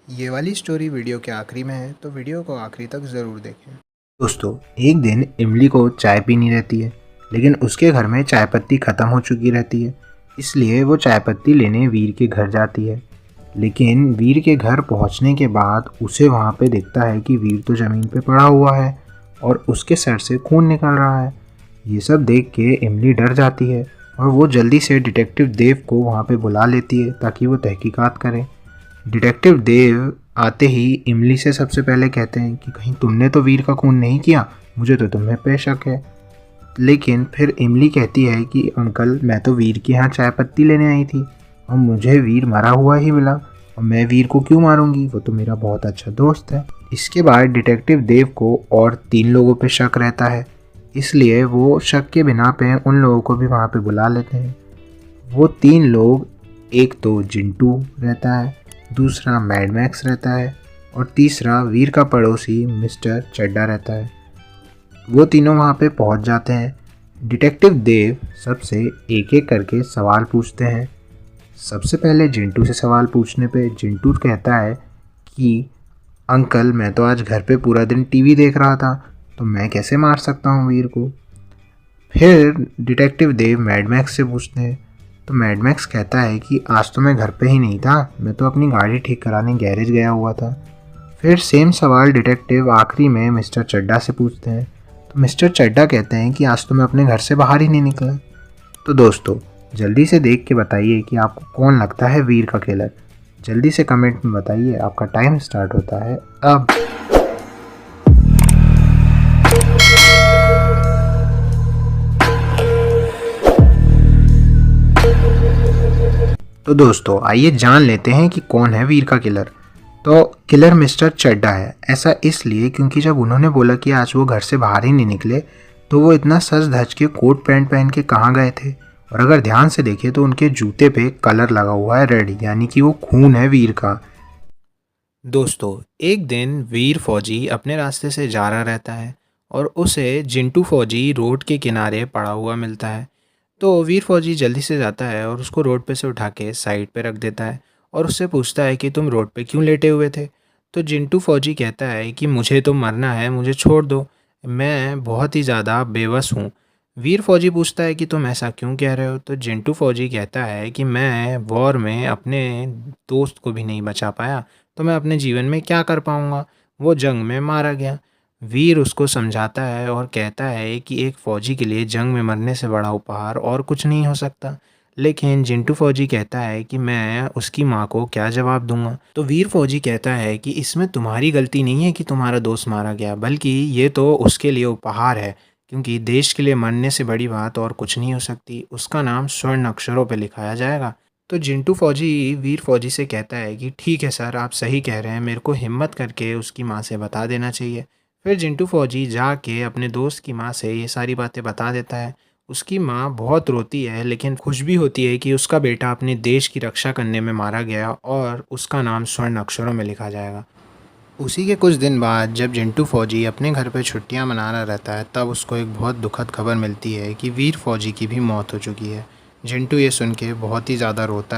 ये वाली story video के आखिरी में है, तो वीडियो को आखिरी तक ज़रूर देखें। दोस्तों, एक दिन इमली को चाय पीनी रहती है, लेकिन उसके घर में चाय पत्ती ख़त्म हो चुकी रहती है। इसलिए वो चाय पत्ती लेने वीर के घर जाती है। लेकिन वीर के घर पहुंचने के बाद उसे वहां पे दिखता है कि वीर तो ज़मीन पे पड़ा हुआ है और उसके सर से खून निकल रहा है। ये सब देख के इमली डर जाती है और वो जल्दी से डिटेक्टिव देव को वहाँ पे बुला लेती है ताकि वो तहकीकात करे। डिटेक्टिव देव आते ही इमली से सबसे पहले कहते हैं कि कहीं तुमने तो वीर का खून नहीं किया, मुझे तो तुम्हें पे शक है। लेकिन फिर इमली कहती है कि अंकल, मैं तो वीर के यहाँ चाय पत्ती लेने आई थी और मुझे वीर मरा हुआ ही मिला और मैं वीर को क्यों मारूंगी, वो तो मेरा बहुत अच्छा दोस्त है। इसके बाद डिटेक्टिव देव को और 3 लोगों पे शक रहता है, इसलिए वो शक के बिना पे उन लोगों को भी वहाँ पे बुला लेते हैं। वो 3 लोग, एक तो जिंटू रहता है, दूसरा मैड मैक्स रहता है और तीसरा वीर का पड़ोसी मिस्टर चड्डा रहता है। वो तीनों वहाँ पे पहुँच जाते हैं। डिटेक्टिव देव सबसे एक एक करके सवाल पूछते हैं। सबसे पहले जिंटू से सवाल पूछने पे जिंटू कहता है कि अंकल, मैं तो आज घर पे पूरा दिन टीवी देख रहा था, तो मैं कैसे मार सकता हूँ वीर को। फिर डिटेक्टिव देव मैड मैक्स से पूछते हैं, तो मैड मैक्स कहता है कि आज तो मैं घर पे ही नहीं था, मैं तो अपनी गाड़ी ठीक कराने गैरेज गया हुआ था। फिर सेम सवाल डिटेक्टिव आखिरी में मिस्टर चड्डा से पूछते हैं, तो मिस्टर चड्डा कहते हैं कि आज तो मैं अपने घर से बाहर ही नहीं निकला। तो दोस्तों, जल्दी से देख के बताइए कि आपको कौन लगता है वीर का किलर। जल्दी से कमेंट में बताइए, आपका टाइम स्टार्ट होता है अब। तो दोस्तों, आइए जान लेते हैं कि कौन है वीर का किलर। तो किलर मिस्टर चड्डा है। ऐसा इसलिए क्योंकि जब उन्होंने बोला कि आज वो घर से बाहर ही नहीं निकले, तो वो इतना सज धज के कोट पैंट पहन के कहाँ गए थे। और अगर ध्यान से देखें तो उनके जूते पे कलर लगा हुआ है रेड, यानी कि वो खून है वीर का। दोस्तों, एक दिन वीर फौजी अपने रास्ते से जा रहा रहता है और उसे जिंटू फौजी रोड के किनारे पड़ा हुआ मिलता है। तो वीर फौजी जल्दी से जाता है और उसको रोड पे से उठा के साइड पे रख देता है और उससे पूछता है कि तुम रोड पे क्यों लेटे हुए थे। तो जिंटू फौजी कहता है कि मुझे तो मरना है, मुझे छोड़ दो, मैं बहुत ही ज़्यादा बेबस हूँ। वीर फौजी पूछता है कि तुम ऐसा क्यों कह रहे हो। तो जिंटू फौजी कहता है कि मैं वॉर में अपने दोस्त को भी नहीं बचा पाया, तो मैं अपने जीवन में क्या कर पाऊँगा, वो जंग में मारा गया। वीर उसको समझाता है और कहता है कि एक फ़ौजी के लिए जंग में मरने से बड़ा उपहार और कुछ नहीं हो सकता। लेकिन जिंटू फ़ौजी कहता है कि मैं उसकी माँ को क्या जवाब दूंगा। तो वीर फ़ौजी कहता है कि इसमें तुम्हारी गलती नहीं है कि तुम्हारा दोस्त मारा गया, बल्कि ये तो उसके लिए उपहार है, क्योंकि देश के लिए मरने से बड़ी बात और कुछ नहीं हो सकती। उसका नाम स्वर्ण अक्षरों पर लिखाया जाएगा। तो जिंटू फौजी वीर फौजी से कहता है कि ठीक है सर, आप सही कह रहे हैं, मेरे को हिम्मत करके उसकी माँ से बता देना चाहिए। फिर जिंटू फौजी जाके अपने दोस्त की माँ से ये सारी बातें बता देता है। उसकी माँ बहुत रोती है, लेकिन खुश भी होती है कि उसका बेटा अपने देश की रक्षा करने में मारा गया और उसका नाम स्वर्ण अक्षरों में लिखा जाएगा। उसी के कुछ दिन बाद जब जिंटू फौजी अपने घर पे छुट्टियां मना रहा रहता है, तब उसको एक बहुत दुखद खबर मिलती है कि वीर फौजी की भी मौत हो चुकी है। जिंटू ये सुन के बहुत ही ज़्यादा रोता है।